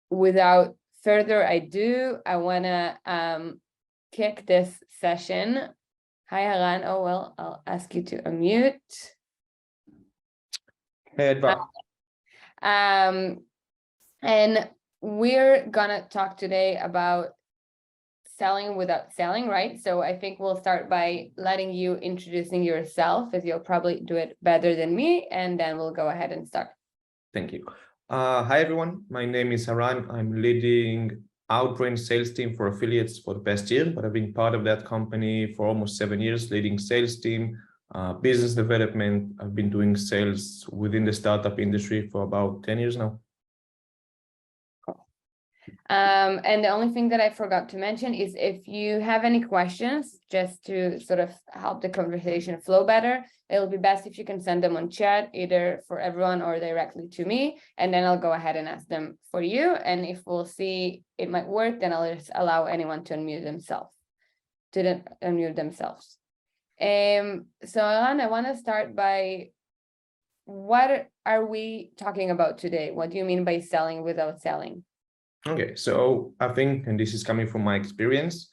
without further ado, I want to kick this session. Hi, Haran. Oh, well, I'll ask you to unmute. Hey, Edva. And we're gonna talk today about selling without selling, right? So I think we'll start by letting you introducing yourself, as you'll probably do it better than me, and then we'll go ahead and start. Thank you. Hi, everyone. My name is Haran. I'm leading outbrain sales team for affiliates for the past year, but I've been part of that company for almost 7 years, leading sales team, business development. I've been doing sales within the startup industry for about 10 years now. And the only thing that I forgot to mention is if you have any questions, just to sort of help the conversation flow better, it'll be best if you can send them on chat, either for everyone or directly to me, and then I'll go ahead and ask them for you. And if we'll see it might work, then I'll just allow anyone to unmute themselves. So Haran, I want to start by, what are we talking about today? What do you mean by selling without selling? Okay, so I think, and this is coming from my experience,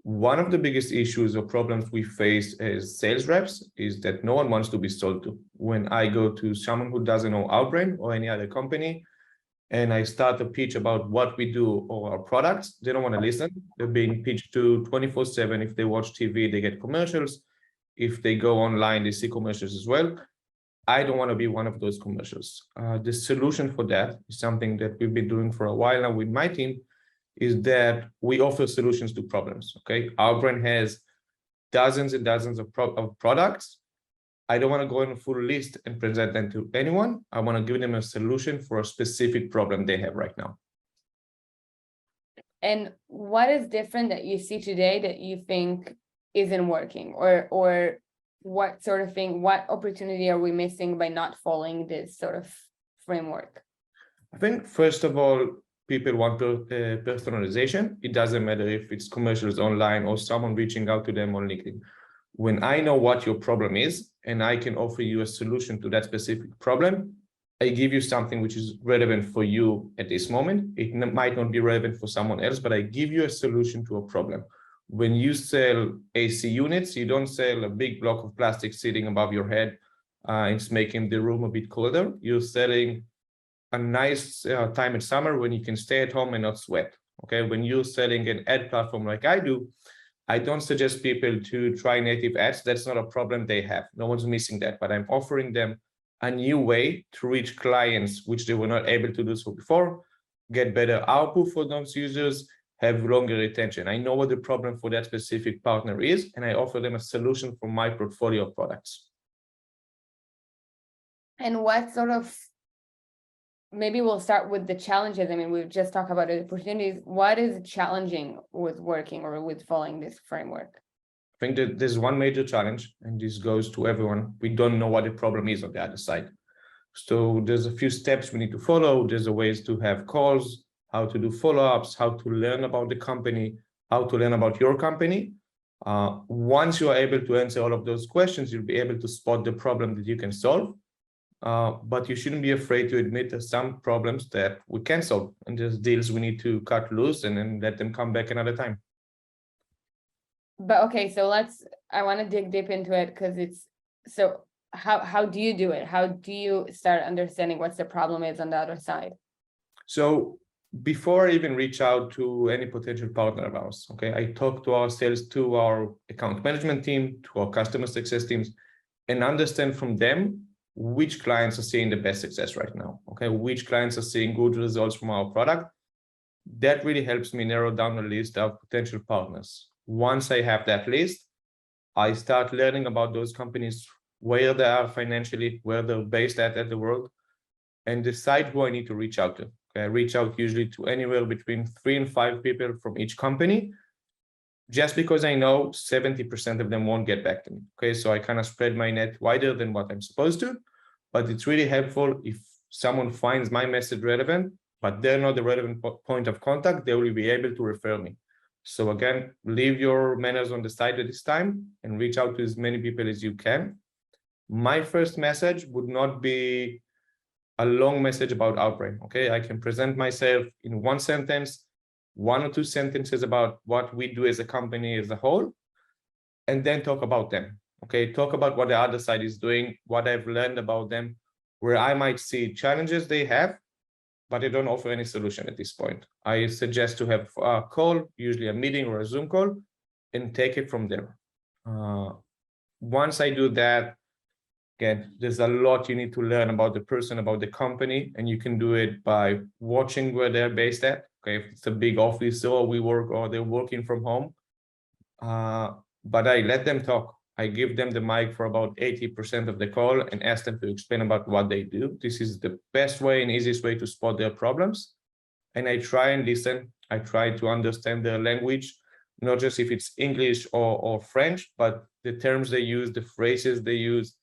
one of the biggest issues or problems we face as sales reps is that no one wants to be sold to. When I go to someone who doesn't know Outbrain or any other company, and I start a pitch about what we do or our products, they don't want to listen. They're being pitched to 24/7. If they watch TV, they get commercials. If they go online, they see commercials as well. I don't want to be one of those commercials. The solution for that is something that we've been doing for a while now with my team, is that we offer solutions to problems, okay? Outbrain has dozens and dozens of products. I don't want to go on a full list and present them to anyone. I want to give them a solution for a specific problem they have right now. And what is different that you see today that you think isn't working, or what sort of thing, what opportunity are we missing by not following this sort of framework? I think, first of all, people want personalization. It doesn't matter if it's commercials online or someone reaching out to them on LinkedIn. When I know what your problem is and I can offer you a solution to that specific problem, I give you something which is relevant for you at this moment. It might not be relevant for someone else, but I give you a solution to a problem. When you sell AC units, you don't sell a big block of plastic sitting above your head. It's making the room a bit colder. You're selling a nice time in summer when you can stay at home and not sweat. Okay, when you're selling an ad platform like I do, I don't suggest people to try native ads. That's not a problem they have. No one's missing that, but I'm offering them a new way to reach clients which they were not able to do so before, get better output for those users, have longer retention. I know what the problem for that specific partner is, and I offer them a solution for my portfolio of products. And what sort of, maybe we'll start with the challenges. I mean, we've just talked about the opportunities. What is challenging with working or with following this framework? I think that there's one major challenge, and this goes to everyone. We don't know what the problem is on the other side. So there's a few steps we need to follow. There's a ways to have calls, how to do follow-ups, how to learn about the company, how to learn about your company. Once you are able to answer all of those questions, you'll be able to spot the problem that you can solve. But you shouldn't be afraid to admit there's some problems that we can solve, and there's deals we need to cut loose and then let them come back another time. But okay, so I want to dig deep into it, because so how do you do it? How do you start understanding what the problem is on the other side? So before I even reach out to any potential partner of ours, okay, I talk to our sales, to our account management team, to our customer success teams, and understand from them which clients are seeing the best success right now, okay, which clients are seeing good results from our product. That really helps me narrow down a list of potential partners. Once I have that list, I start learning about those companies, where they are financially, where they're based at the world, and decide who I need to reach out to. Okay, I reach out usually to anywhere between 3 and 5 people from each company, just because I know 70% of them won't get back to me. Okay, so I kind of spread my net wider than what I'm supposed to, but it's really helpful if someone finds my message relevant, but they're not the relevant point of contact, they will be able to refer me. So again, leave your manners on the side at this time and reach out to as many people as you can. My first message would not be a long message about Outbrain. Okay, I can present myself in one sentence, 1 or 2 sentences about what we do as a company as a whole, and then talk about them. Okay, talk about what the other side is doing, what I've learned about them, where I might see challenges they have, but I don't offer any solution at this point. I suggest to have a call, usually a meeting or a Zoom call, and take it from there. Once I do that, again, there's a lot you need to learn about the person, about the company, and you can do it by watching where they're based at. Okay, if it's a big office or we work or they're working from home. But I let them talk. I give them the mic for about 80% of the call and ask them to explain about what they do. This is the best way and easiest way to spot their problems. And I try and listen. I try to understand their language, not just if it's English or French, but the terms they use, the phrases they use,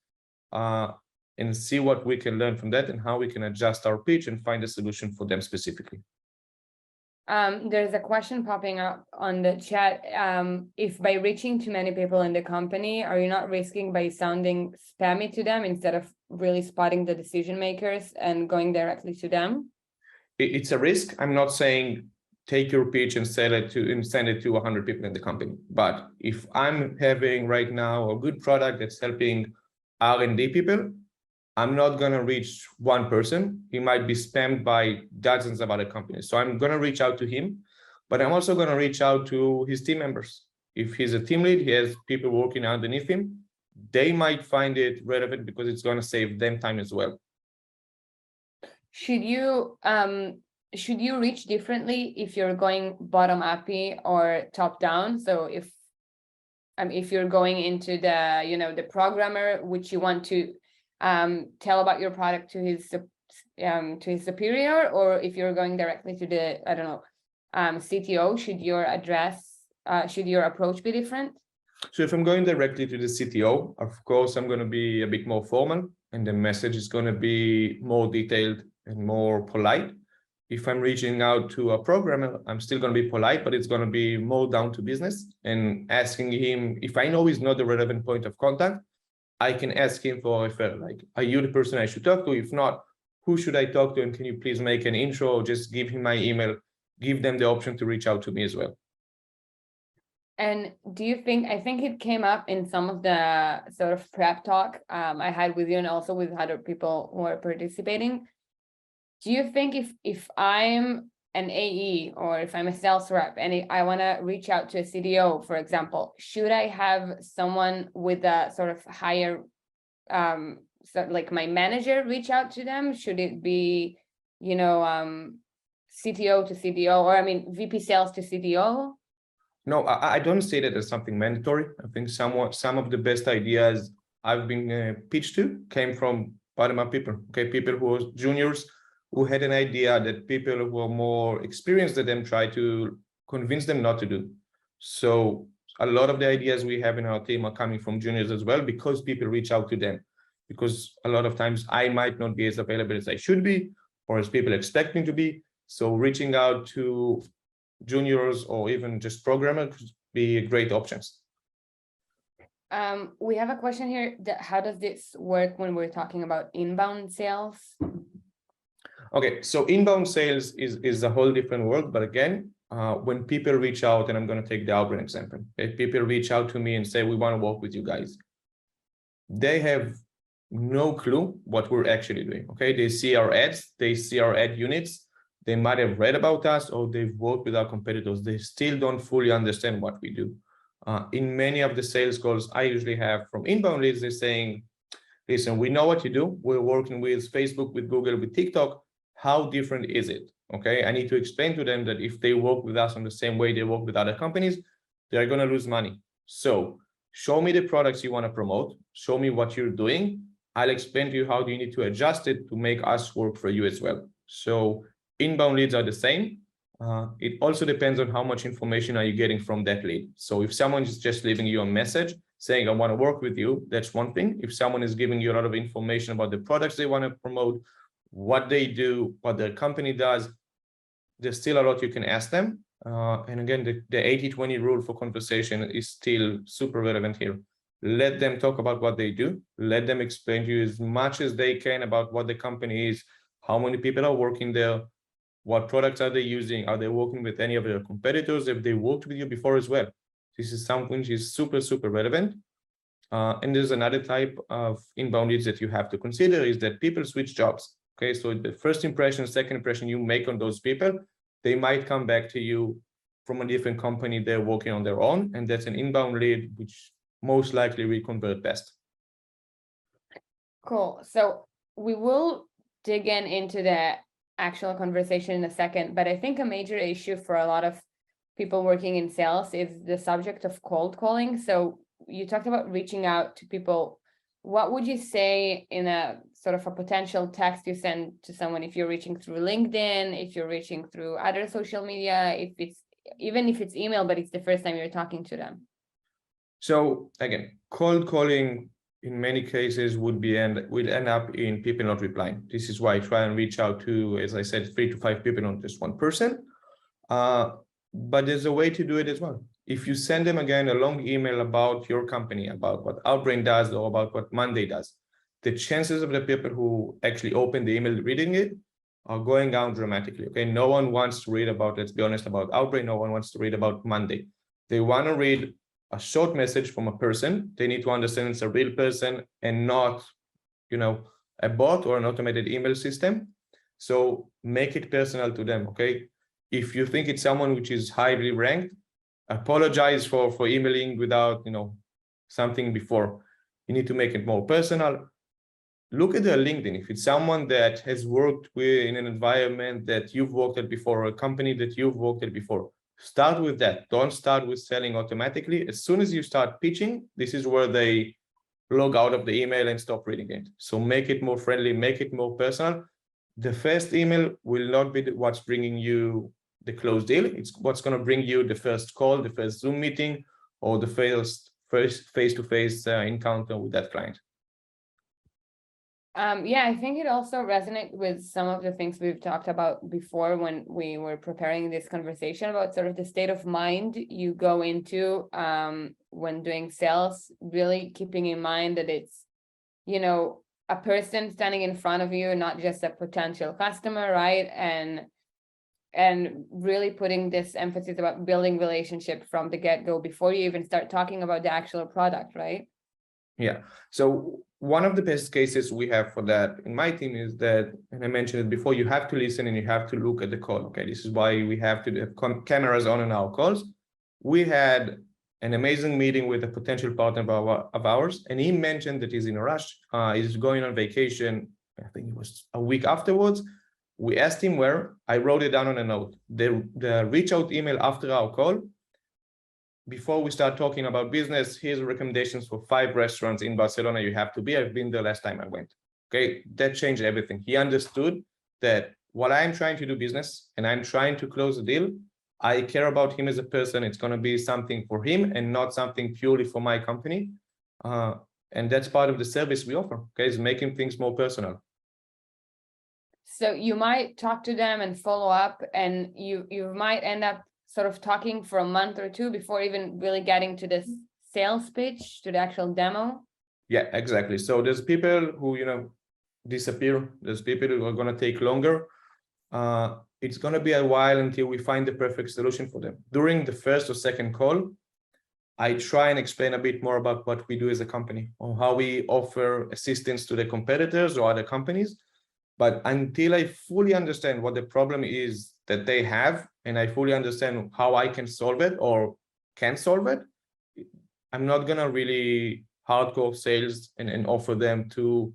and see what we can learn from that and how we can adjust our pitch and find a solution for them specifically. There's a question popping up on the chat. If by reaching too many people in the company, are you not risking by sounding spammy to them instead of really spotting the decision makers and going directly to them? It's a risk. I'm not saying take your pitch and send it to 100 people in the company. But if I'm having right now a good product that's helping R&D people, I'm not going to reach one person. He might be spammed by dozens of other companies. So I'm going to reach out to him, but I'm also going to reach out to his team members. If he's a team lead, he has people working underneath him. They might find it relevant because it's going to save them time as well. Should you reach differently if you're going bottom up or top down? So if you're going into the programmer, which you want to tell about your product to his superior, or if you're going directly to the CTO, should your approach be different? So if I'm going directly to the CTO, of course I'm going to be a bit more formal and the message is going to be more detailed and more polite. If I'm reaching out to a programmer, I'm still going to be polite, but it's going to be more down to business and asking him, if I know he's not the relevant point of contact, I can ask him for a referral, like, are you the person I should talk to? If not, who should I talk to? And can you please make an intro or just give him my email, give them the option to reach out to me as well. And do you think, I think it came up in some of the sort of prep talk I had with you and also with other people who are participating. Do you think if I'm an AE or if I'm a sales rep and I want to reach out to a CDO, for example, should I have someone with a sort of higher, like my manager reach out to them? Should it be, CTO to CDO, or VP sales to CDO? No, I don't say that as something mandatory. I think some of the best ideas I've been pitched to came from bottom-up people. Okay, people who are juniors, who had an idea that people who are more experienced than them try to convince them not to do. So a lot of the ideas we have in our team are coming from juniors as well, because people reach out to them. Because a lot of times I might not be as available as I should be, or as people expect me to be. So reaching out to juniors or even just programmers could be great options. We have a question here. How does this work when we're talking about inbound sales? Okay, so inbound sales is a whole different world. But again, when people reach out, and I'm going to take the Outbrain example, if people reach out to me and say, we want to work with you guys, they have no clue what we're actually doing. Okay, they see our ads, they see our ad units, they might have read about us or they've worked with our competitors. They still don't fully understand what we do. In many of the sales calls I usually have from inbound leads, they're saying, listen, we know what you do. We're working with Facebook, with Google, with TikTok. How different is it? Okay, I need to explain to them that if they work with us on the same way they work with other companies, they're going to lose money. So show me the products you want to promote. Show me what you're doing. I'll explain to you how you need to adjust it to make us work for you as well. So inbound leads are the same. It also depends on how much information are you getting from that lead. So if someone is just leaving you a message saying, I want to work with you, that's one thing. If someone is giving you a lot of information about the products they want to promote, what they do, what their company does, there's still a lot you can ask them. And again, the 80-20 rule for conversation is still super relevant here. Let them talk about what they do. Let them explain to you as much as they can about what the company is, how many people are working there, what products are they using, are they working with any of their competitors, if they worked with you before as well. This is something which is super, super relevant. And there's another type of inbound leads that you have to consider is that people switch jobs. Okay, so the first impression, second impression you make on those people, they might come back to you from a different company, they're working on their own, and that's an inbound lead, which most likely will convert best. Cool. So we will dig into the actual conversation in a second, but I think a major issue for a lot of people working in sales is the subject of cold calling. So you talked about reaching out to people. What would you say in a sort of a potential text you send to someone if you're reaching through LinkedIn, if you're reaching through other social media, even if it's email, but it's the first time you're talking to them? So again, cold calling in many cases would end up in people not replying. This is why I try and reach out to, as I said, 3 to 5 people, not just one person. But there's a way to do it as well. If you send them again a long email about your company, about what Outbrain does or about what Monday does, the chances of the people who actually open the email reading it are going down dramatically. Okay, no one wants to read about, let's be honest, about Outbrain. No one wants to read about Monday. They want to read a short message from a person. They need to understand it's a real person and not, a bot or an automated email system. So make it personal to them. Okay, if you think it's someone which is highly ranked, apologize for emailing without something before. You need to make it more personal. Look at their LinkedIn. If it's someone that has worked in an environment that you've worked at before, or a company that you've worked at before, start with that. Don't start with selling automatically. As soon as you start pitching, this is where they log out of the email and stop reading it. So make it more friendly, make it more personal. The first email will not be what's bringing you the closed deal. It's what's going to bring you the first call, the first Zoom meeting, or the first face-to-face encounter with that client. Yeah, I think it also resonates with some of the things we've talked about before when we were preparing this conversation about sort of the state of mind you go into when doing sales, really keeping in mind that it's, a person standing in front of you, not just a potential customer, right? And really putting this emphasis about building relationship from the get-go before you even start talking about the actual product, right? Yeah. So one of the best cases we have for that in my team is that, and I mentioned it before, you have to listen and you have to look at the call. Okay, this is why we have to have cameras on in our calls. We had an amazing meeting with a potential partner of ours, and he mentioned that he's in a rush. He's going on vacation. I think it was a week afterwards. We asked him where. I wrote it down on a note. The reach out email after our call, before we start talking about business, here's recommendations for 5 restaurants in Barcelona you have to be. I've been there last time I went. Okay, that changed everything. He understood that while I'm trying to do business and I'm trying to close a deal, I care about him as a person. It's going to be something for him and not something purely for my company. And that's part of the service we offer, okay, is making things more personal. So you might talk to them and follow up, and you might end up sort of talking for a month or 2 before even really getting to this sales pitch, to the actual demo. Yeah, exactly. So there's people who, disappear. There's people who are going to take longer. It's going to be a while until we find the perfect solution for them. During the first or second call, I try and explain a bit more about what we do as a company or how we offer assistance to the competitors or other companies. But until I fully understand what the problem is that they have, and I fully understand how I can solve it or can solve it, I'm not going to really hardcore sales and offer them to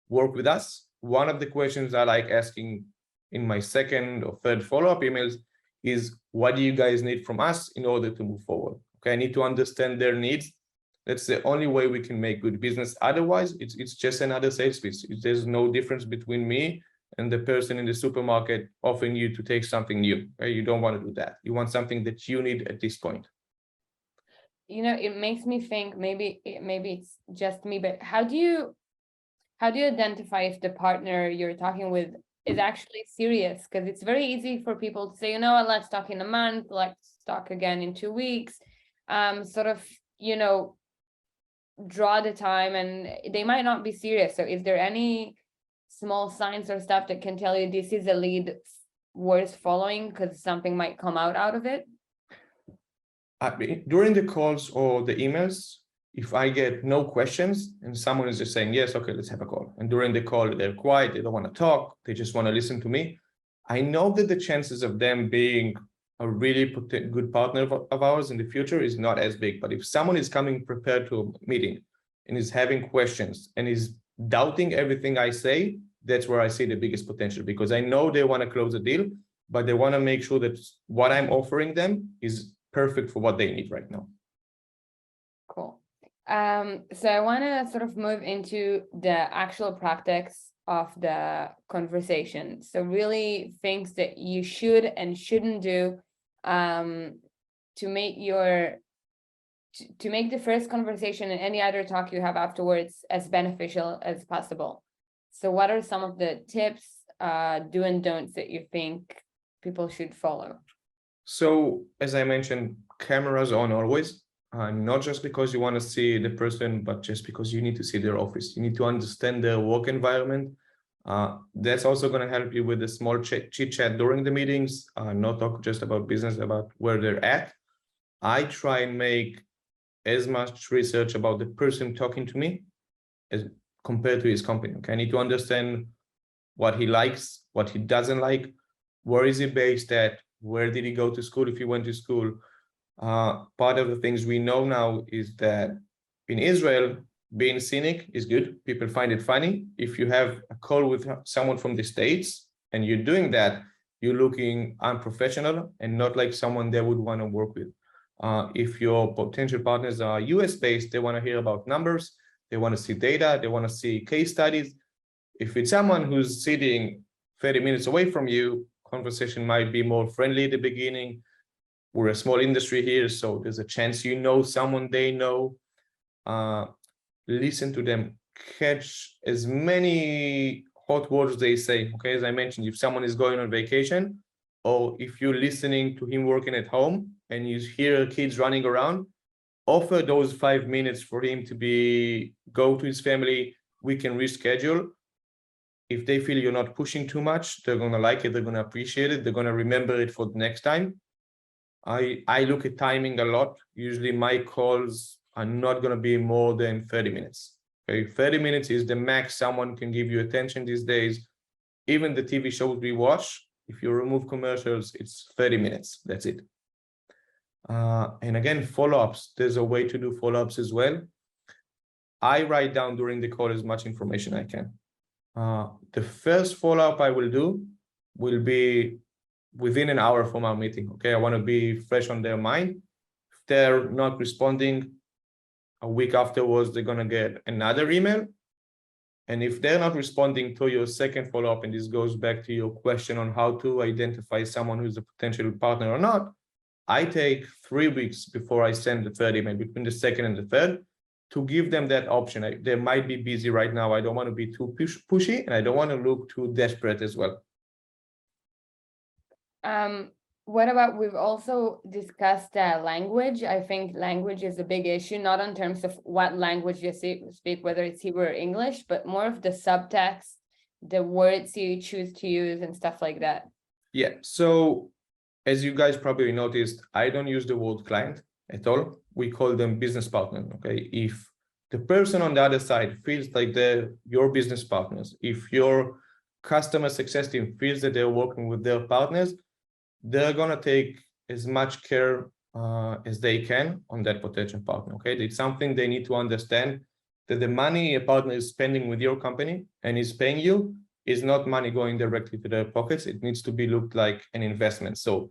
work with us. One of the questions I like asking in my second or third follow-up emails is, what do you guys need from us in order to move forward? Okay, I need to understand their needs. That's the only way we can make good business. Otherwise, it's just another sales pitch. There's no difference between me and the person in the supermarket offering you to take something new. Okay? You don't want to do that. You want something that you need at this point. It makes me think maybe it's just me, but how do you identify if the partner you're talking with is actually serious? Because it's very easy for people to say, let's talk in a month, let's talk again in 2 weeks, sort of, draw the time, and they might not be serious. So is there any small signs or stuff that can tell you this is a lead worth following because something might come out of it? During the calls or the emails, if I get no questions and someone is just saying, yes, okay, let's have a call. And during the call, they're quiet, they don't want to talk, they just want to listen to me. I know that the chances of them being a really good partner of ours in the future is not as big. But if someone is coming prepared to a meeting and is having questions and is doubting everything I say, that's where I see the biggest potential, because I know they want to close a deal, but they want to make sure that what I'm offering them is perfect for what they need right now. Cool. So I want to sort of move into the actual practice of the conversation. So really things that you should and shouldn't do to make the first conversation and any other talk you have afterwards as beneficial as possible. So what are some of the tips, do and don'ts that you think people should follow? So as I mentioned, cameras on always. Not just because you want to see the person, but just because you need to see their office. You need to understand their work environment. That's also going to help you with a small chit chat during the meetings, not talk just about business, about where they're at. I try and make as much research about the person talking to me as compared to his company. Okay, I need to understand what he likes, what he doesn't like, where is he based at, where did he go to school if he went to school. Part of the things we know now is that in Israel, being cynic is good. People find it funny. If you have a call with someone from the States and you're doing that, you're looking unprofessional and not like someone they would want to work with. If your potential partners are US based, they want to hear about numbers, they want to see data, they want to see case studies. If it's someone who's sitting 30 minutes away from you, conversation might be more friendly at the beginning. We're a small industry here, so there's a chance you know someone they know. Listen to them, catch as many hot words they say. Okay, as I mentioned, if someone is going on vacation, or if you're listening to him working at home and you hear kids running around, offer those 5 minutes for him to go to his family. We can reschedule. If they feel you're not pushing too much, they're going to like it, they're going to appreciate it, they're going to remember it for the next time. I look at timing a lot. Usually my calls are not going to be more than 30 minutes. Okay, 30 minutes is the max someone can give you attention these days. Even the TV shows we watch, if you remove commercials, it's 30 minutes. That's it. And again, follow-ups. There's a way to do follow-ups as well. I write down during the call as much information I can. The first follow-up I will do will be within an hour from our meeting. Okay, I want to be fresh on their mind. If they're not responding, a week afterwards, they're going to get another email. And if they're not responding to your second follow-up, and this goes back to your question on how to identify someone who's a potential partner or not, I take 3 weeks before I send the third email, between the second and the third, to give them that option. They might be busy right now. I don't want to be too pushy, and I don't want to look too desperate as well. What about, we've also discussed language. I think language is a big issue, not in terms of what language you speak, whether it's Hebrew or English, but more of the subtext, the words you choose to use and stuff like that. Yeah, so as you guys probably noticed, I don't use the word client at all. We call them business partners, okay? If the person on the other side feels like they're your business partners, if your customer success team feels that they're working with their partners, they're going to take as much care as they can on that potential partner, okay? It's something they need to understand, that the money a partner is spending with your company and is paying you is not money going directly to their pockets. It needs to be looked like an investment. So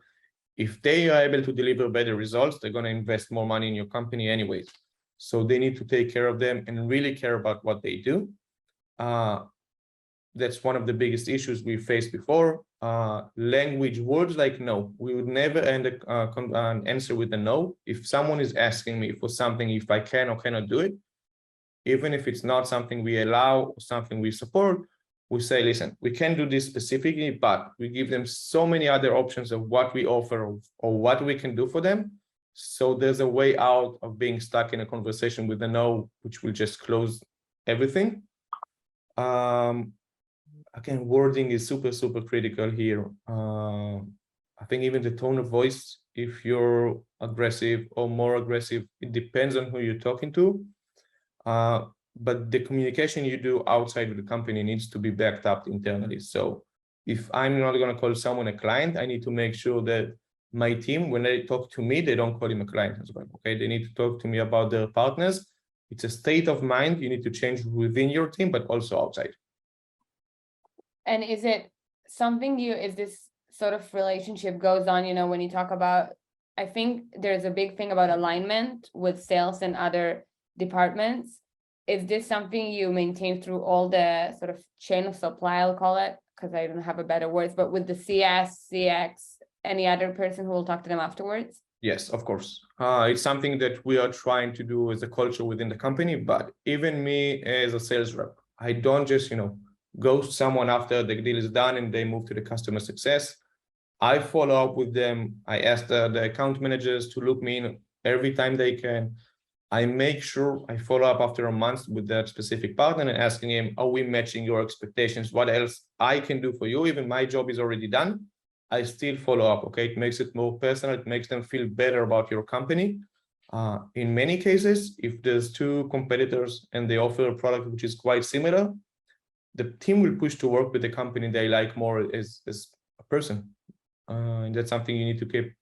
if they are able to deliver better results, they're going to invest more money in your company anyways. So they need to take care of them and really care about what they do. That's one of the biggest issues we faced before. Language words like no. We would never end an answer with a no. If someone is asking me for something, if I can or cannot do it, even if it's not something we allow or something we support, we say, listen, we can do this specifically, but we give them so many other options of what we offer or what we can do for them. So there's a way out of being stuck in a conversation with a no, which will just close everything. again, wording is super, super critical here. I think even the tone of voice, if you're aggressive or more aggressive, it depends on who you're talking to. But the communication you do outside of the company needs to be backed up internally. So if I'm not going to call someone a client, I need to make sure that my team, when they talk to me, they don't call him a client as well. Okay, they need to talk to me about their partners. It's a state of mind you need to change within your team, but also outside. And is it something is this sort of relationship goes on, when you talk about, I think there's a big thing about alignment with sales and other departments. Is this something you maintain through all the sort of chain of supply, I'll call it, because I don't have a better words, but with the CS, CX, any other person who will talk to them afterwards? Yes, of course. It's something that we are trying to do as a culture within the company, but even me as a sales rep, I don't just, go to someone after the deal is done and they move to the customer success. I follow up with them. I ask the account managers to look me in every time they can. I make sure I follow up after a month with that specific partner and asking him, are we matching your expectations? What else I can do for you? Even my job is already done. I still follow up, okay? It makes it more personal. It makes them feel better about your company. In many cases, if there's two competitors and they offer a product which is quite similar, the team will push to work with the company they like more as a person. And that's something you need to keep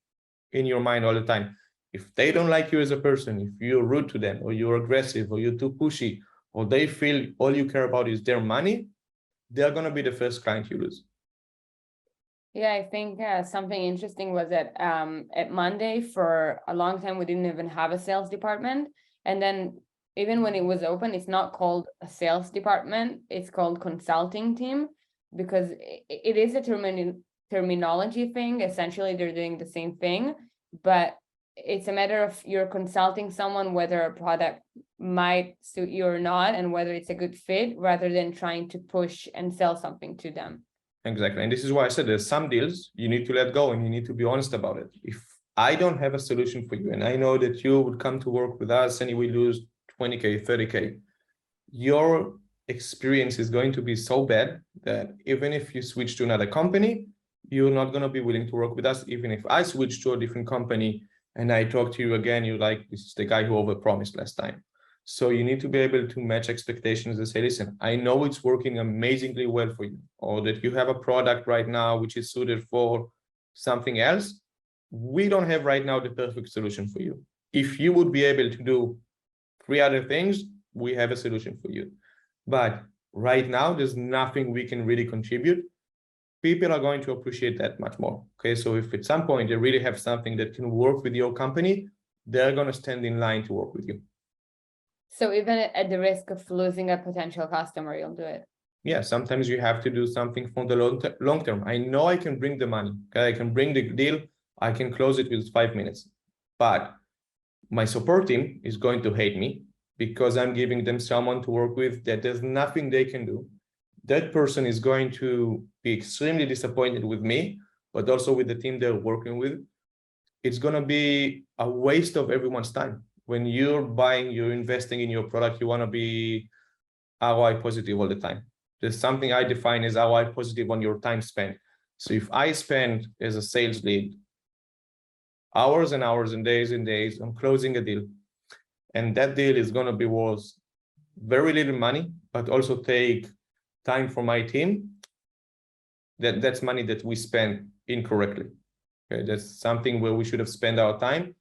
in your mind all the time. If they don't like you as a person, if you're rude to them or you're aggressive or you're too pushy, or they feel all you care about is their money, they're going to be the first client you lose. Yeah, I think something interesting was that at Monday for a long time, we didn't even have a sales department. And then even when it was open, it's not called a sales department, it's called consulting team, because it is a terminology thing. Essentially, they're doing the same thing, but it's a matter of you're consulting someone whether a product might suit you or not, and whether it's a good fit, rather than trying to push and sell something to them. Exactly. And this is why I said there's some deals you need to let go and you need to be honest about it. If I don't have a solution for you and I know that you would come to work with us and we lose 20K, 30K, your experience is going to be so bad that even if you switch to another company, you're not going to be willing to work with us. Even if I switch to a different company and I talk to you again, you're like, this is the guy who overpromised last time. So you need to be able to match expectations and say, listen, I know it's working amazingly well for you, or that you have a product right now which is suited for something else. We don't have right now the perfect solution for you. If you would be able to do 3 other things, we have a solution for you. But right now, there's nothing we can really contribute. People are going to appreciate that much more. Okay, so if at some point they really have something that can work with your company, they're going to stand in line to work with you. So even at the risk of losing a potential customer, you'll do it. Yeah, sometimes you have to do something for the long term. I know I can bring the money. Okay, I can bring the deal. I can close it with 5 minutes. But my support team is going to hate me because I'm giving them someone to work with that there's nothing they can do. That person is going to be extremely disappointed with me, but also with the team they're working with. It's going to be a waste of everyone's time. When you're buying, you're investing in your product, you want to be ROI positive all the time. There's something I define as ROI positive on your time spent. So if I spend as a sales lead hours and hours and days on closing a deal, and that deal is going to be worth very little money, but also take time from my team, that's money that we spend incorrectly. Okay, that's something where we should have spent our time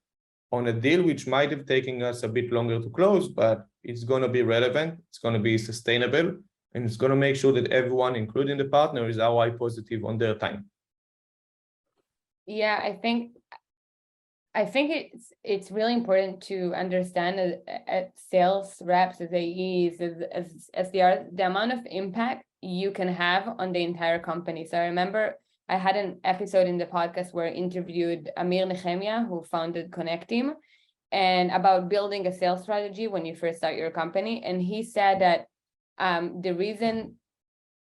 on a deal which might have taken us a bit longer to close, but it's going to be relevant, it's going to be sustainable, and it's going to make sure that everyone, including the partner, is ROI positive on their time. Yeah, I think it's really important to understand at sales reps, as AEs, as they are, the amount of impact you can have on the entire company. So I remember I had an episode in the podcast where I interviewed Amir Nehemia, who founded Connectim, and about building a sales strategy when you first start your company. And he said that the reason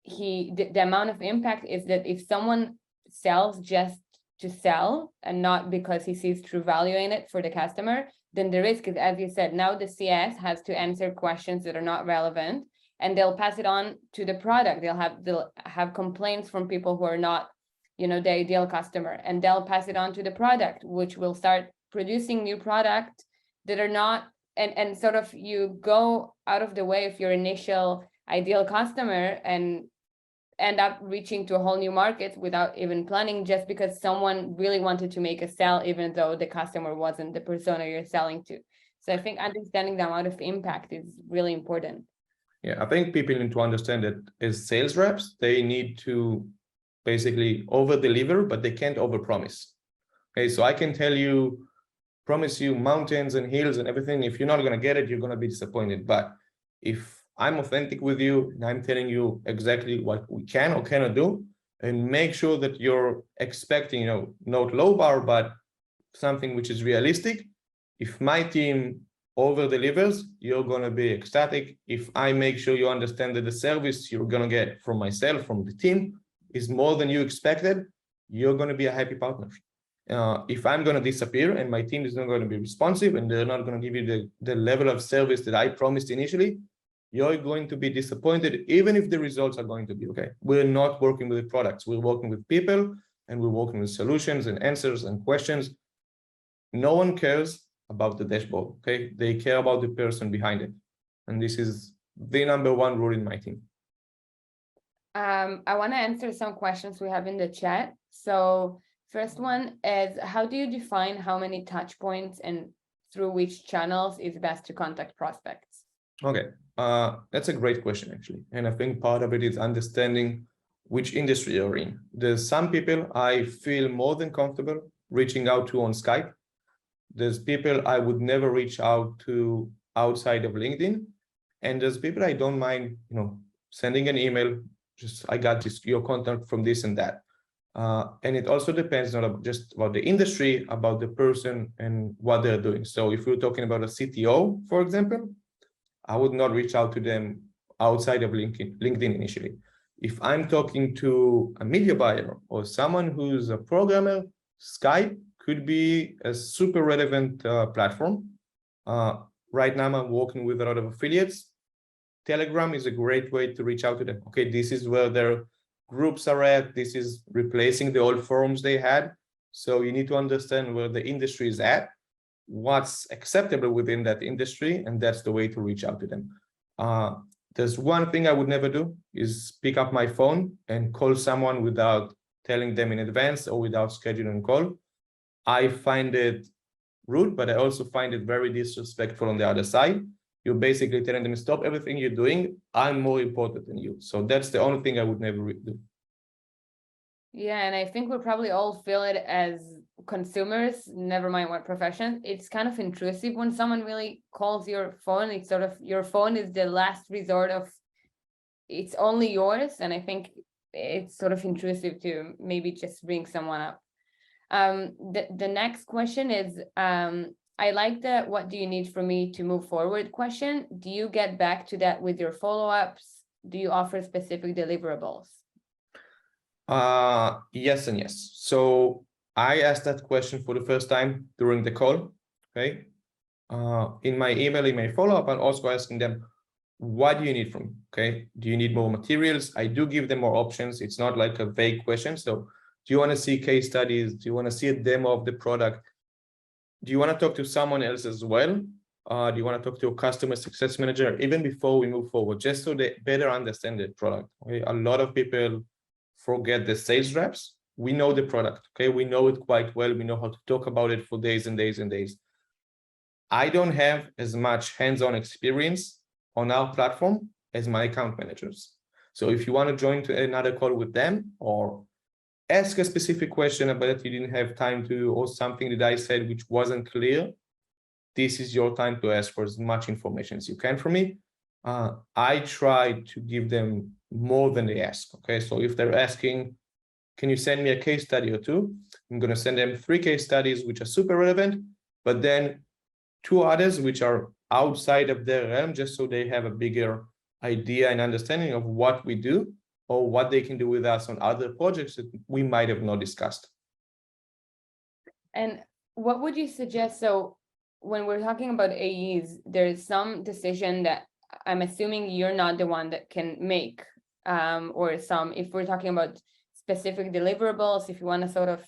the amount of impact is that if someone sells just to sell and not because he sees true value in it for the customer, then the risk is, as you said, now the CS has to answer questions that are not relevant. and they'll pass it on to the product. They'll have complaints from people who are not, the ideal customer, and they'll pass it on to the product, which will start producing new product that are not, and sort of you go out of the way of your initial ideal customer and end up reaching to a whole new market without even planning, just because someone really wanted to make a sale, even though the customer wasn't the persona you're selling to. So I think understanding the amount of impact is really important. Yeah, I think people need to understand that as sales reps, they need to basically over-deliver, but they can't over-promise. Okay, so I can promise you mountains and hills and everything. If you're not going to get it, you're going to be disappointed. But if I'm authentic with you and I'm telling you exactly what we can or cannot do, and make sure that you're expecting, not low bar, but something which is realistic. If my team over delivers, you're going to be ecstatic. If I make sure you understand that the service you're going to get from myself, from the team, is more than you expected, you're going to be a happy partner. If I'm going to disappear and my team is not going to be responsive and they're not going to give you the level of service that I promised initially, you're going to be disappointed, even if the results are going to be okay. We're not working with the products. We're working with people, and we're working with solutions and answers and questions. No one cares about the dashboard, okay? They care about the person behind it. And this is the number one rule in my team. I want to answer some questions we have in the chat. So first one is, how do you define how many touch points and through which channels is best to contact prospects? Okay, that's a great question, actually. And I think part of it is understanding which industry you're in. There's some people I feel more than comfortable reaching out to on Skype. There's people I would never reach out to outside of LinkedIn. And there's people I don't mind, sending an email, just I got your contact from this and that. And it also depends not just about the industry, about the person and what they're doing. So if we're talking about a CTO, for example, I would not reach out to them outside of LinkedIn initially. If I'm talking to a media buyer or someone who's a programmer, Skype could be a super relevant platform. Right now, I'm working with a lot of affiliates. Telegram is a great way to reach out to them. Okay, this is where their groups are at. This is replacing the old forums they had. So you need to understand where the industry is at, what's acceptable within that industry, and that's the way to reach out to them. There's one thing I would never do is pick up my phone and call someone without telling them in advance or without scheduling a call. I find it rude, but I also find it very disrespectful on the other side. You're basically telling them, stop everything you're doing. I'm more important than you. So that's the only thing I would never do. Yeah, and I think we probably all feel it as consumers, never mind what profession. It's kind of intrusive when someone really calls your phone. It's sort of, your phone is the last resort of, it's only yours. And I think it's sort of intrusive to maybe just ring someone up. The next question is, I like the what do you need from me to move forward question. Do you get back to that with your follow-ups? Do you offer specific deliverables? Yes and yes. So I asked that question for the first time during the call. Okay. In my email, in my follow-up, I'm also asking them, what do you need from me? Okay. Do you need more materials? I do give them more options. It's not like a vague question. So do you want to see case studies? Do you want to see a demo of the product? Do you want to talk to someone else as well? Do you want to talk to a customer success manager even before we move forward, just so they better understand the product? Okay? A lot of people forget the sales reps. We know the product, okay? We know it quite well. We know how to talk about it for days and days and days. I don't have as much hands-on experience on our platform as my account managers. So if you want to join to another call with them or ask a specific question about it you didn't have time to, or something that I said which wasn't clear, this is your time to ask for as much information as you can from me. I try to give them more than they ask, okay? So if they're asking, can you send me a case study or two? I'm going to send them 3 case studies which are super relevant, but then 2 others which are outside of their realm, just so they have a bigger idea and understanding of what we do or what they can do with us on other projects that we might have not discussed. And what would you suggest? So when we're talking about AEs, there's some decision that I'm assuming you're not the one that can make, or some, if we're talking about specific deliverables, if you want to sort of,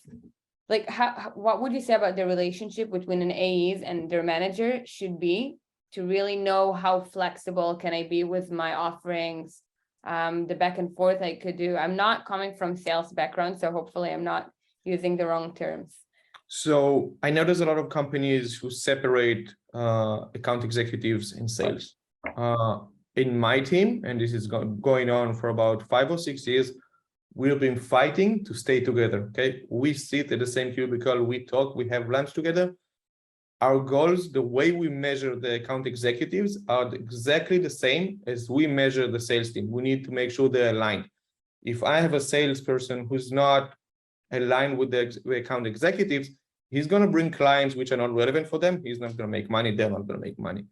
like, what would you say about the relationship between an AEs and their manager should be to really know how flexible can I be with my offerings, the back and forth I could do. I'm not coming from sales background, so hopefully I'm not using the wrong terms. So I know there's a lot of companies who separate account executives and sales. In my team, and this is going on for about 5 or 6 years, we've been fighting to stay together. Okay, we sit at the same cubicle, we talk, we have lunch together. Our goals, the way we measure the account executives, are exactly the same as we measure the sales team. We need to make sure they're aligned. If I have a salesperson who's not aligned with the account executives, he's going to bring clients which are not relevant for them. He's not going to make money. They're not going to make money.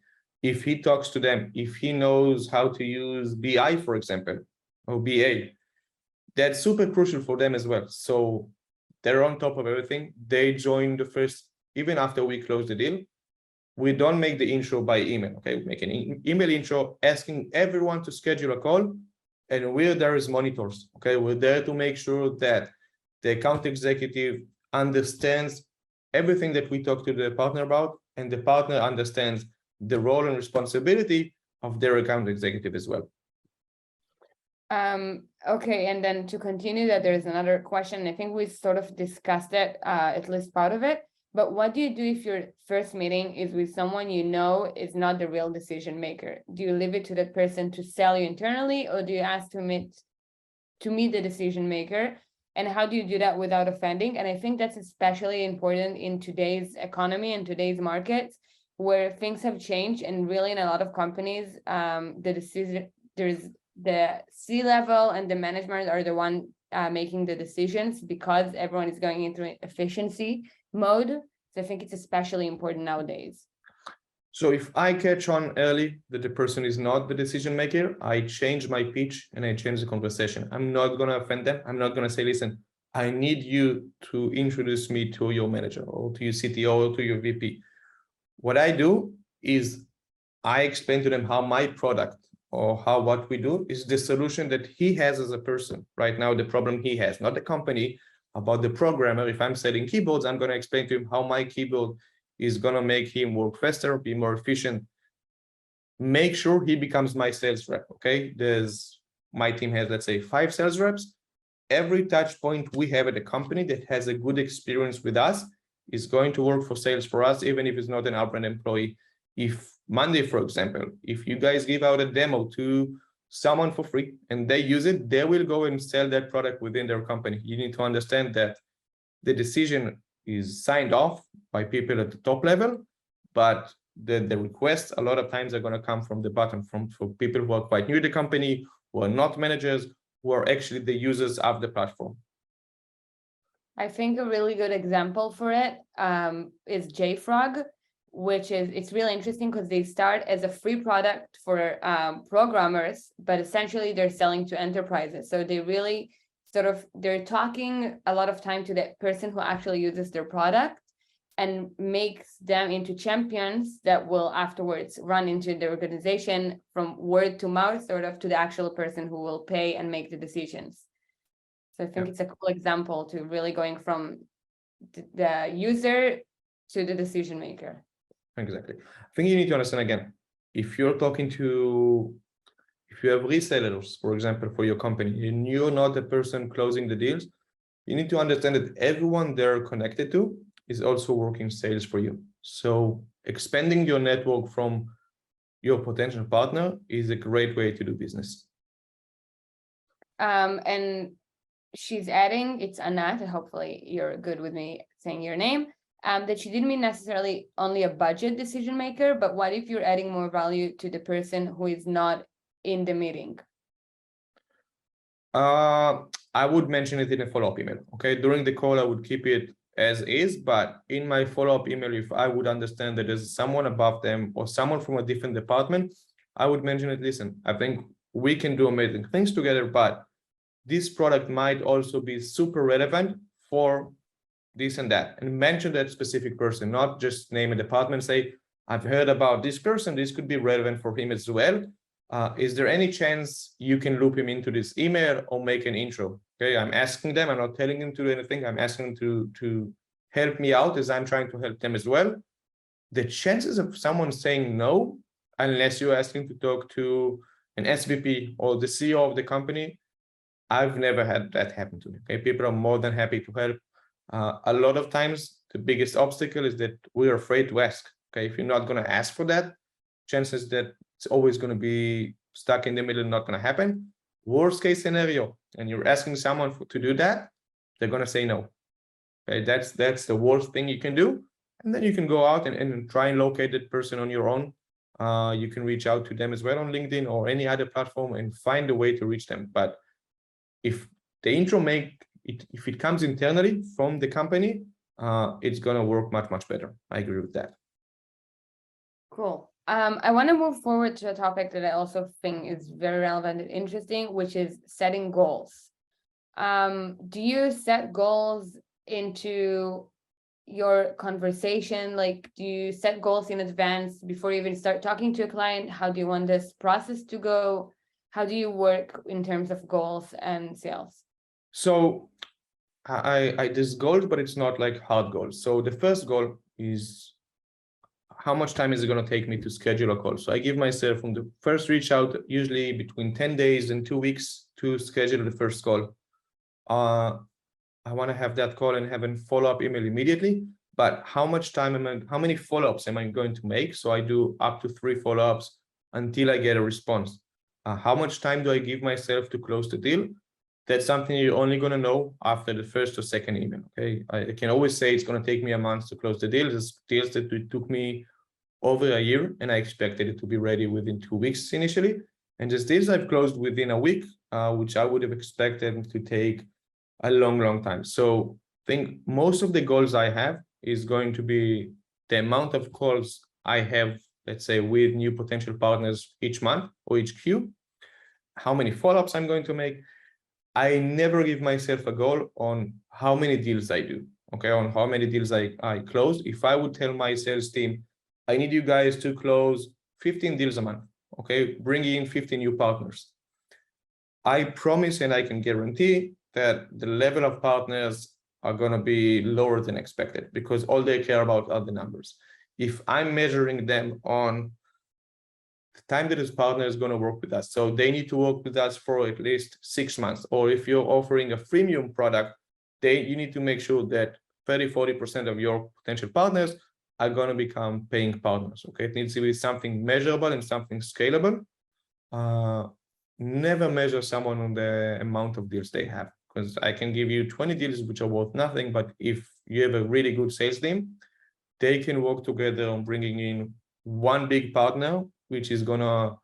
If he talks to them, if he knows how to use BI, for example, or BA, that's super crucial for them as well. So they're on top of everything. They join the first, even after we close the deal, we don't make the intro by email. Okay, we make an email intro asking everyone to schedule a call, and we're there as monitors. Okay, we're there to make sure that the account executive understands everything that we talk to the partner about, and the partner understands the role and responsibility of their account executive as well. Okay, and then to continue that, there's another question. I think we sort of discussed it, at least part of it, but what do you do if your first meeting is with someone you know is not the real decision maker? Do you leave it to that person to sell you internally, or do you ask to meet the decision maker? And how do you do that without offending? And I think that's especially important in today's economy and today's markets, where things have changed, and really in a lot of companies, the C-level and the management are the one making the decisions, because everyone is going into efficiency mode. So I think it's especially important nowadays. So if I catch on early that the person is not the decision maker, I change my pitch and I change the conversation. I'm not going to offend them. I'm not going to say, listen, I need you to introduce me to your manager or to your CTO or to your VP. What I do is I explain to them how my product or how what we do is the solution that he has as a person right now, the problem he has, not the company. About the programmer, if I'm selling keyboards, I'm going to explain to him how my keyboard is going to make him work faster, be more efficient, make sure he becomes my sales rep. Okay, my team has, let's say, 5 sales reps. Every touch point we have at the company that has a good experience with us is going to work for sales for us, even if it's not an outbound employee. If Monday, for example, if you guys give out a demo to someone for free and they use it, they will go and sell that product within their company. You need to understand that the decision is signed off by people at the top level, but the requests a lot of times are going to come from the bottom, from people who are quite new to the company, who are not managers, who are actually the users of the platform. I think a really good example for it is JFrog, which is, it's really interesting because they start as a free product for programmers, but essentially they're selling to enterprises. So they really they're talking a lot of time to the person who actually uses their product and makes them into champions that will afterwards run into the organization from word to mouth, sort of to the actual person who will pay and make the decisions. So I think it's a cool example to really going from the user to the decision maker. Exactly. I think you need to understand again, if you have resellers, for example, for your company, and you're not the person closing the deals, you need to understand that everyone they're connected to is also working sales for you. So expanding your network from your potential partner is a great way to do business. And she's adding, it's Anat, hopefully you're good with me saying your name, that she didn't mean necessarily only a budget decision maker, but what if you're adding more value to the person who is not in the meeting? I would mention it in a follow-up email. Okay, during the call, I would keep it as is, but in my follow-up email, if I would understand that there's someone above them or someone from a different department, I would mention it. Listen, I think we can do amazing things together, but this product might also be super relevant for this and that, and mention that specific person, not just name a department, say, I've heard about this person, this could be relevant for him as well. Is there any chance you can loop him into this email or make an intro? Okay, I'm asking them, I'm not telling them to do anything. I'm asking them to help me out as I'm trying to help them as well. The chances of someone saying no, unless you're asking to talk to an SVP or the CEO of the company, I've never had that happen to me. Okay, people are more than happy to help. A lot of times, the biggest obstacle is that we're afraid to ask. Okay, if you're not going to ask for that, chances that it's always going to be stuck in the middle, not going to happen. Worst case scenario, and you're asking someone to do that, they're going to say no. Okay, that's the worst thing you can do. And then you can go out and try and locate that person on your own. You can reach out to them as well on LinkedIn or any other platform and find a way to reach them. But if the intro if it comes internally from the company, it's going to work much, much better. I agree with that. Cool. I want to move forward to a topic that I also think is very relevant and interesting, which is setting goals. Do you set goals into your conversation? Like, do you set goals in advance before you even start talking to a client? How do you want this process to go? How do you work in terms of goals and sales? So I there's goals, but it's not like hard goals. So the first goal is how much time is it going to take me to schedule a call? So I give myself from the first reach out, usually between 10 days and 2 weeks to schedule the first call. I want to have that call and have a follow-up email immediately, but how many follow-ups am I going to make? So I do up to 3 follow-ups until I get a response. How much time do I give myself to close the deal? That's something you're only going to know after the first or second email. Okay, I can always say it's going to take me a month to close the deal. There's deals that it took me over a year, and I expected it to be ready within 2 weeks initially. And just deals I've closed within a week, which I would have expected to take a long, long time. So I think most of the goals I have is going to be the amount of calls I have, let's say, with new potential partners each month or each Q, how many follow-ups I'm going to make. I never give myself a goal on how many deals I do, okay, on how many deals I close. If I would tell my sales team, I need you guys to close 15 deals a month, okay, bringing in 50 new partners, I promise and I can guarantee that the level of partners are going to be lower than expected because all they care about are the numbers. If I'm measuring them on the time that this partner is going to work with us, so they need to work with us for at least 6 months, or if you're offering a freemium product, you need to make sure that 30-40% of your potential partners are going to become paying partners. Okay, it needs to be something measurable and something scalable. Never measure someone on the amount of deals they have, because I can give you 20 deals which are worth nothing, but if you have a really good sales team, they can work together on bringing in one big partner, which is gonna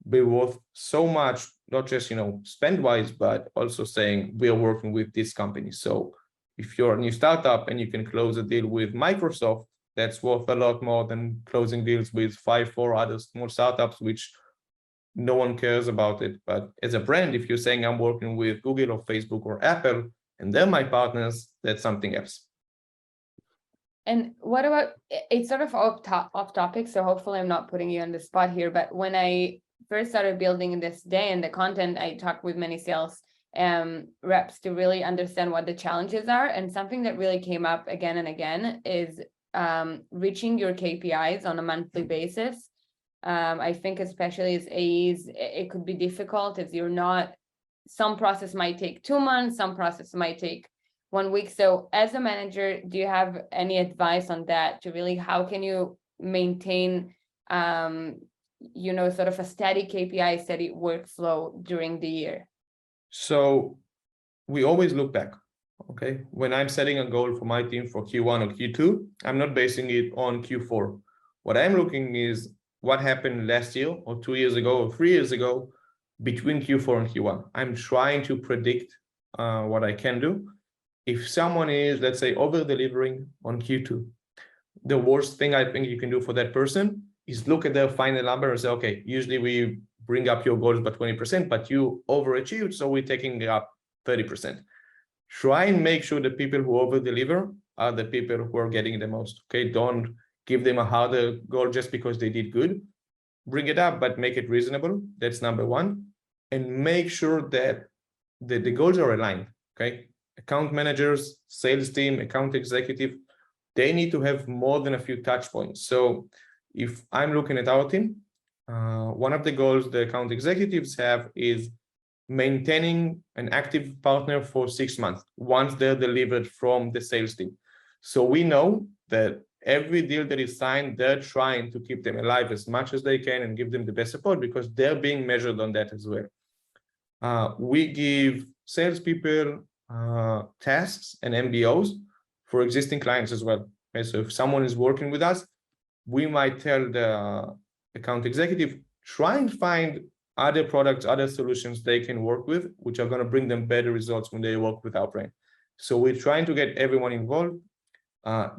be worth so much, not just spend wise, but also saying we are working with this company. So if you're a new startup and you can close a deal with Microsoft, that's worth a lot more than closing deals with 4 other small startups, which no one cares about it. But as a brand, if you're saying I'm working with Google or Facebook or Apple and they're my partners, that's something else. And what about, it's sort of off topic, so hopefully I'm not putting you on the spot here, but when I first started building this day and the content, I talked with many sales reps to really understand what the challenges are. And something that really came up again and again is reaching your KPIs on a monthly basis. I think especially as AEs, it could be difficult as some process might take 2 months, some process might take 1 week. So as a manager, do you have any advice on that to really, how can you maintain, sort of a steady KPI, steady workflow during the year? So we always look back. Okay, when I'm setting a goal for my team for Q1 or Q2, I'm not basing it on Q4. What I'm looking is what happened last year or 2 years ago or 3 years ago between Q4 and Q1. I'm trying to predict what I can do. If someone is, let's say, over-delivering on Q2, the worst thing I think you can do for that person is look at their final number and say, okay, usually we bring up your goals by 20%, but you overachieved, so we're taking it up 30%. Try and make sure the people who over-deliver are the people who are getting the most, okay? Don't give them a harder goal just because they did good. bring it up, but make it reasonable. That's number one. And make sure that the goals are aligned, okay? Account managers, sales team, account executive, they need to have more than a few touch points. So if I'm looking at our team, one of the goals the account executives have is maintaining an active partner for 6 months once they're delivered from the sales team. So we know that every deal that is signed, they're trying to keep them alive as much as they can and give them the best support because they're being measured on that as well. We give salespeople tasks and MBOs for existing clients as well. Okay, so if someone is working with us, we might tell the account executive, try and find other products, other solutions they can work with, which are going to bring them better results when they work with our brand. So we're trying to get everyone involved.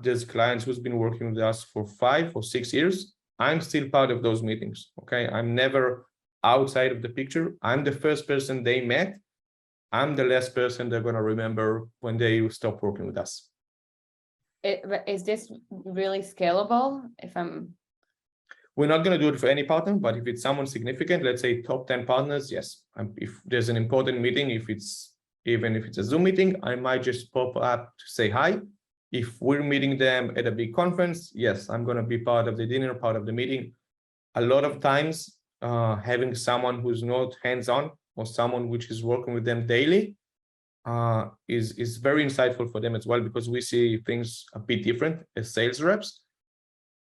There's clients who's been working with us for 5 or 6 years. I'm still part of those meetings. Okay, I'm never outside of the picture. I'm the first person they met. I'm the last person they're going to remember when they stop working with us. Is this really scalable? We're not going to do it for any partner, but if it's someone significant, let's say top 10 partners, yes. If there's an important meeting, even if it's a Zoom meeting, I might just pop up to say hi. If we're meeting them at a big conference, yes, I'm going to be part of the dinner, part of the meeting. A lot of times, having someone who's not hands-on or someone which is working with them daily is very insightful for them as well, because we see things a bit different as sales reps.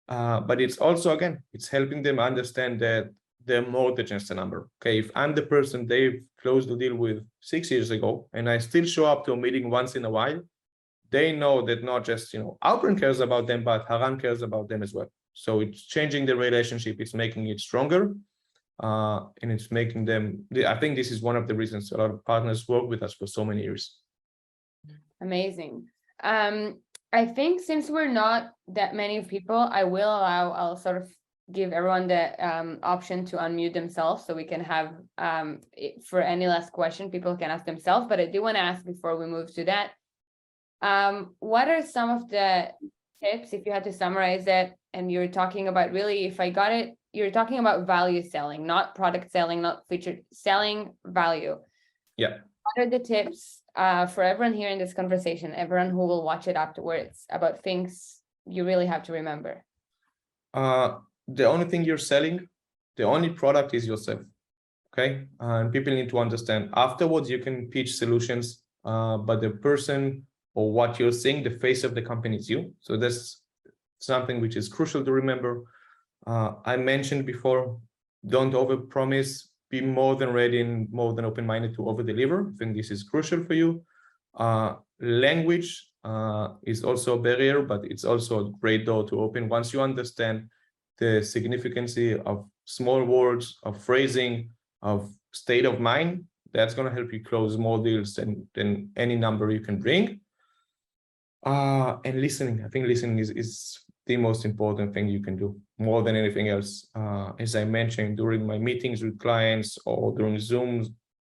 But it's also, again, it's helping them understand that they're more than just a number. Okay, if I'm the person they've closed the deal with 6 years ago and I still show up to a meeting once in a while, they know that not just, our brand cares about them, but Haran cares about them as well. So it's changing the relationship, it's making it stronger, and it's making them, I think this is one of the reasons a lot of partners work with us for so many years. Amazing. I think since we're not that many people, I'll sort of give everyone the option to unmute themselves so we can have, for any last question, people can ask themselves. But I do want to ask before we move to that, what are some of the tips, if you had to summarize it, and you're talking about really, if I got it, you're talking about value selling, not product selling, not feature selling, value. Yeah. What are the tips for everyone here in this conversation, everyone who will watch it afterwards, about things you really have to remember? The only thing you're selling, the only product is yourself. Okay. And people need to understand afterwards, you can pitch solutions, but the person or what you're seeing, the face of the company is you. So that's something which is crucial to remember. I mentioned before, don't overpromise, be more than ready and more than open-minded to over-deliver. I think this is crucial for you. Language is also a barrier, but it's also a great door to open. Once you understand the significance of small words, of phrasing, of state of mind, that's going to help you close more deals than any number you can bring. And listening, I think listening is the most important thing you can do more than anything else. As I mentioned, during my meetings with clients or during Zooms,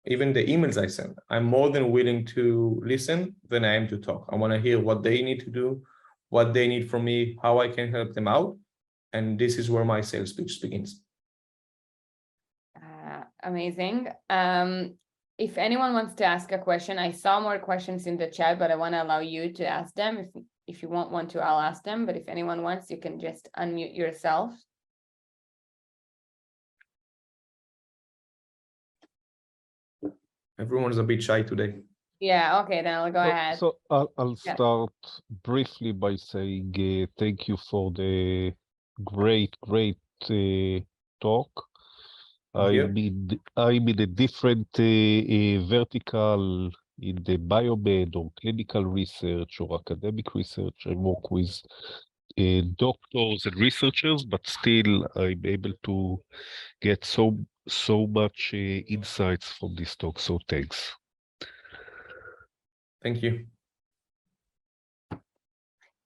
even the emails I send, I'm more than willing to listen than I am to talk. I want to hear what they need to do, what they need from me, how I can help them out. And this is where my sales pitch begins. Amazing. If anyone wants to ask a question, I saw more questions in the chat, but I want to allow you to ask them. If you won't want to, I'll ask them. But if anyone wants, you can just unmute yourself. Everyone's a bit shy today. Yeah, okay, then I'll go ahead. So I'll start briefly by saying thank you for the great talk. I'm in a different vertical in the biomed or clinical research or academic research. I work with doctors and researchers, but still I'm able to get so much insights from this talk. So thanks. Thank you.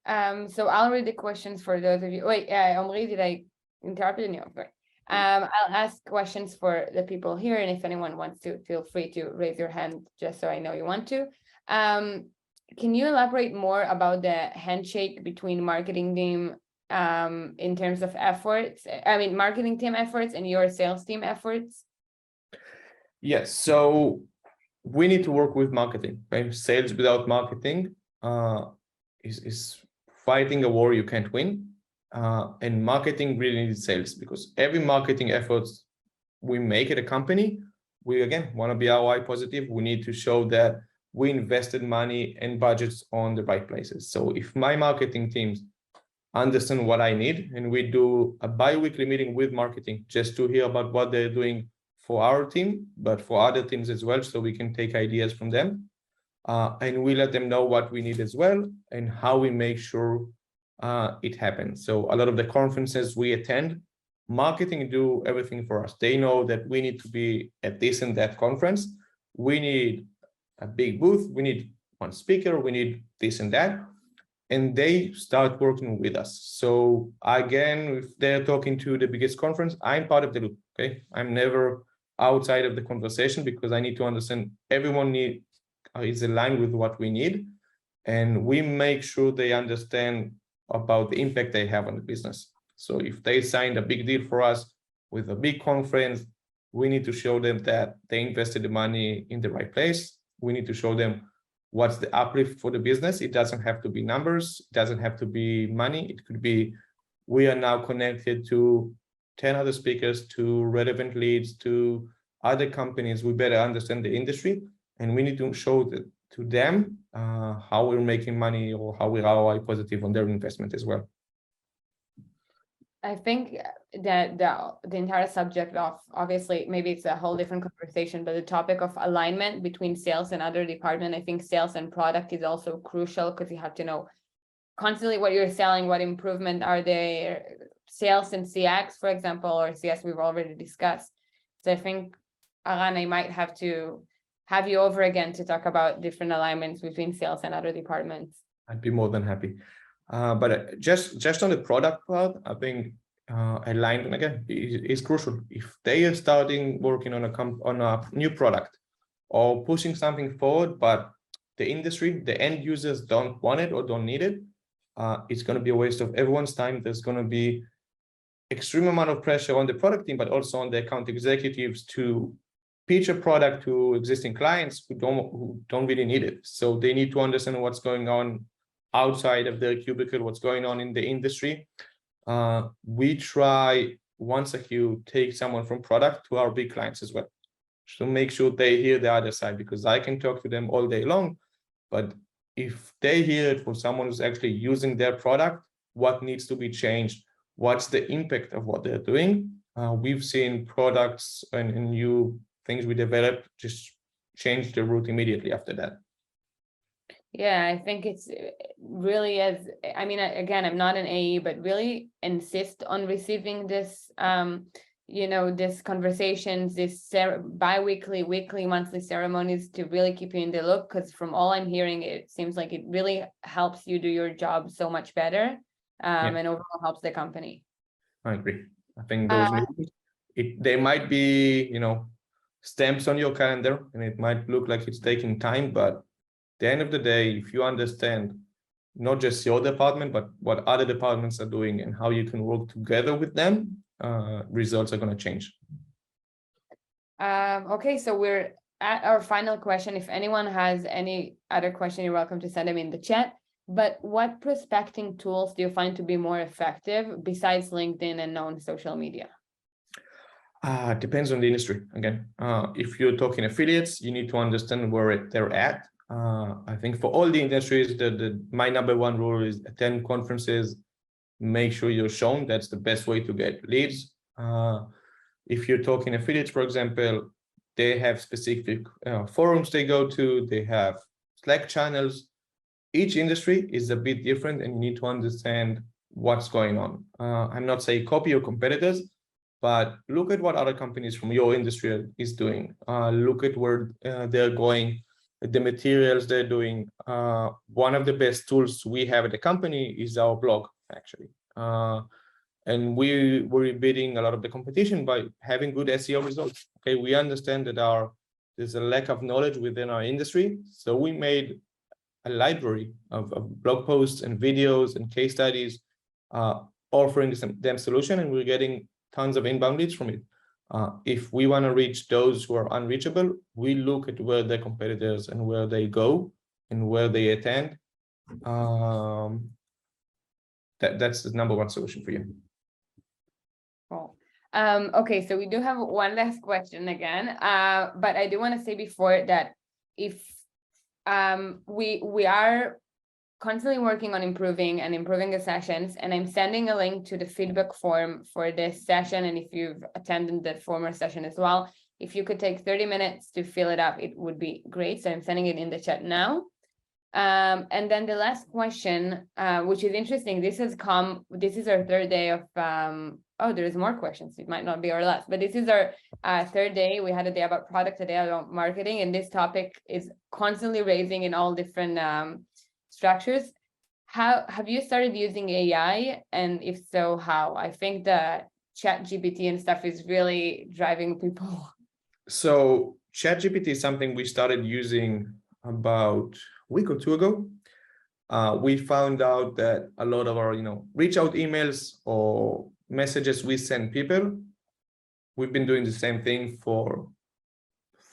So I'll read the questions for those of you. Wait, Omri, did I interrupt you? No, okay. I'll ask questions for the people here, and if anyone wants to, feel free to raise your hand just so I know you want to. Can you elaborate more about the handshake between marketing team in terms of efforts? I mean, marketing team efforts and your sales team efforts? Yes, so we need to work with marketing. Okay? Sales without marketing is fighting a war you can't win. And marketing really needs sales, because every marketing efforts we make at a company, we again want to be ROI positive. We need to show that we invested money and budgets on the right places. So if my marketing teams understand what I need, and we do a bi-weekly meeting with marketing just to hear about what they're doing for our team, but for other teams as well, so we can take ideas from them. And we let them know what we need as well and how we make sure it happens. So a lot of the conferences we attend, marketing do everything for us. They know that we need to be at this and that conference. We need a big booth. We need one speaker. We need this and that. And they start working with us. So again, if they're talking to the biggest conference, I'm part of the loop. Okay, I'm never outside of the conversation, because I need to understand everyone is aligned with what we need, and we make sure they understand about the impact they have on the business. So if they signed a big deal for us with a big conference, we need to show them that they invested the money in the right place. We need to show them what's the uplift for the business. It doesn't have to be numbers. It doesn't have to be money. It could be, we are now connected to 10 other speakers, to relevant leads, to other companies. We better understand the industry, and we need to show that to them how we're making money, or how we're ROI positive on their investment as well. I think that the entire subject of, obviously, maybe it's a whole different conversation, but the topic of alignment between sales and other department, I think sales and product is also crucial, because you have to know constantly what you're selling, what improvement are there, sales and CX, for example, or CS we've already discussed. So I think, Haran, I might have to have you over again to talk about different alignments between sales and other departments. I'd be more than happy. But just on the product part, I think alignment again is crucial. If they are starting working on a new product or pushing something forward, but the industry, the end users don't want it or don't need it, it's going to be a waste of everyone's time. There's going to be extreme amount of pressure on the product team, but also on the account executives to pitch a product to existing clients who don't really need it. So they need to understand what's going on outside of their cubicle, what's going on in the industry. We try once a year take someone from product to our big clients as well, to make sure they hear the other side, because I can talk to them all day long, but if they hear it from someone who's actually using their product, what needs to be changed, what's the impact of what they're doing, we've seen products and new things we developed just change the route immediately after that. Yeah, I think it's really, as I mean, again, I'm not an AE, but really insist on receiving this, this conversations, this bi-weekly, weekly, monthly ceremonies to really keep you in the loop. Because from all I'm hearing, it seems like it really helps you do your job so much better, and overall helps the company. I agree. I think those meetings, they might be, stamps on your calendar, and it might look like it's taking time, but at the end of the day, if you understand not just your department, but what other departments are doing and how you can work together with them, results are going to change. Okay, so we're at our final question. If anyone has any other question, you're welcome to send them in the chat. But what prospecting tools do you find to be more effective besides LinkedIn and known social media? Depends on the industry. Again, if you're talking affiliates, you need to understand where they're at. I think for all the industries, my number one rule is attend conferences, make sure you're shown. That's the best way to get leads. If you're talking affiliates, for example, they have specific forums they go to, they have Slack channels. Each industry is a bit different, and you need to understand what's going on. I'm not saying copy your competitors, but look at what other companies from your industry is doing. Look at where they're going, the materials they're doing. One of the best tools we have at the company is our blog, actually. And we're beating a lot of the competition by having good SEO results. Okay, we understand that there's a lack of knowledge within our industry, so we made a library of blog posts and videos and case studies offering them solution, and we're getting tons of inbound leads from it. If we want to reach those who are unreachable, we look at where their competitors and where they go and where they attend. That's the number one solution for you. Cool. Okay, so we do have one last question again, but I do want to say before that if we are constantly working on improving the sessions, and I'm sending a link to the feedback form for this session, and if you've attended the former session as well, if you could take 30 minutes to fill it up, it would be great. So I'm sending it in the chat now. And then the last question, which is interesting, this is our third day of, oh, there's more questions. It might not be our last, but this is our third day. We had a day about product, a day about marketing, and this topic is constantly raising in all different structures. How have you started using AI? And if so, how? I think the ChatGPT and stuff is really driving people. So ChatGPT is something we started using about a week or two ago. We found out that a lot of our, reach out emails or messages we send people, we've been doing the same thing for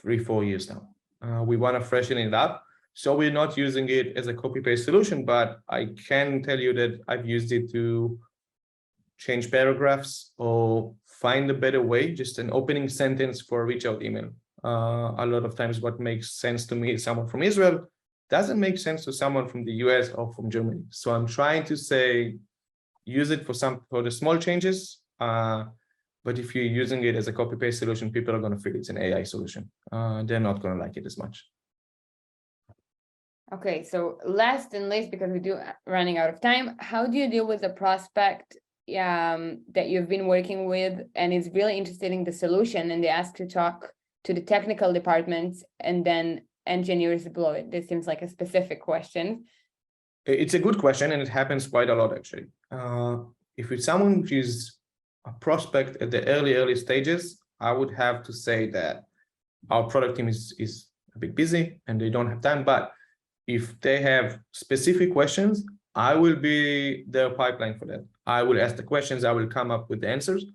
3-4 years now. We want to freshen it up. So we're not using it as a copy-paste solution, but I can tell you that I've used it to change paragraphs or find a better way, just an opening sentence for a reach out email. A lot of times what makes sense to me, someone from Israel, doesn't make sense to someone from the US or from Germany. So I'm trying to say, use it for the small changes. But if you're using it as a copy-paste solution, people are going to feel it's an AI solution. They're not going to like it as much. Okay, so last and least, because we do running out of time, how do you deal with a prospect that you've been working with and is really interested in the solution, and they ask to talk to the technical departments and then engineers below it? This seems like a specific question. It's a good question, and it happens quite a lot, actually. If it's someone who is a prospect at the early stages, I would have to say that our product team is a bit busy and they don't have time. But if they have specific questions, I will be their pipeline for that. I will ask the questions, I will come up with the answers.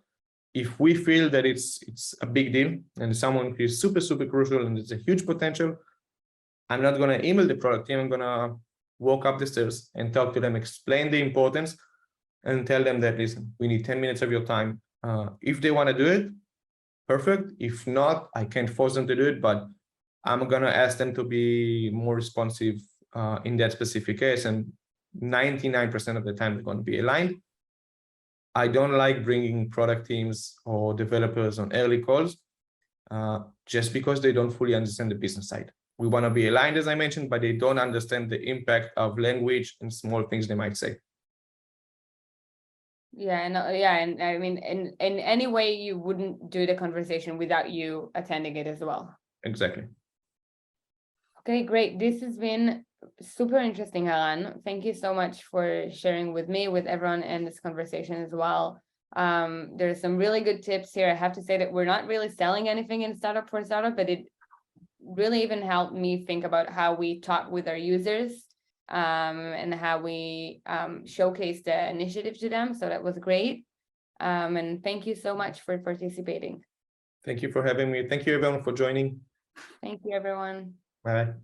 If we feel that it's a big deal and someone who is super, super crucial and it's a huge potential, I'm not going to email the product team. I'm going to walk up the stairs and talk to them, explain the importance, and tell them that, listen, we need 10 minutes of your time. If they want to do it, perfect. If not, I can't force them to do it, but I'm going to ask them to be more responsive in that specific case. And 99% of the time, they're going to be aligned. I don't like bringing product teams or developers on early calls just because they don't fully understand the business side. We want to be aligned, as I mentioned, but they don't understand the impact of language and small things they might say. Yeah, and I mean, in any way, you wouldn't do the conversation without you attending it as well. Exactly. Okay, great. This has been super interesting, Haran. Thank you so much for sharing with me, with everyone in this conversation as well. There's some really good tips here. I have to say that we're not really selling anything in Startup for Startup, but it really even helped me think about how we talk with our users and how we showcase the initiative to them. So that was great. And thank you so much for participating. Thank you for having me. Thank you, everyone, for joining. Thank you, everyone. Bye.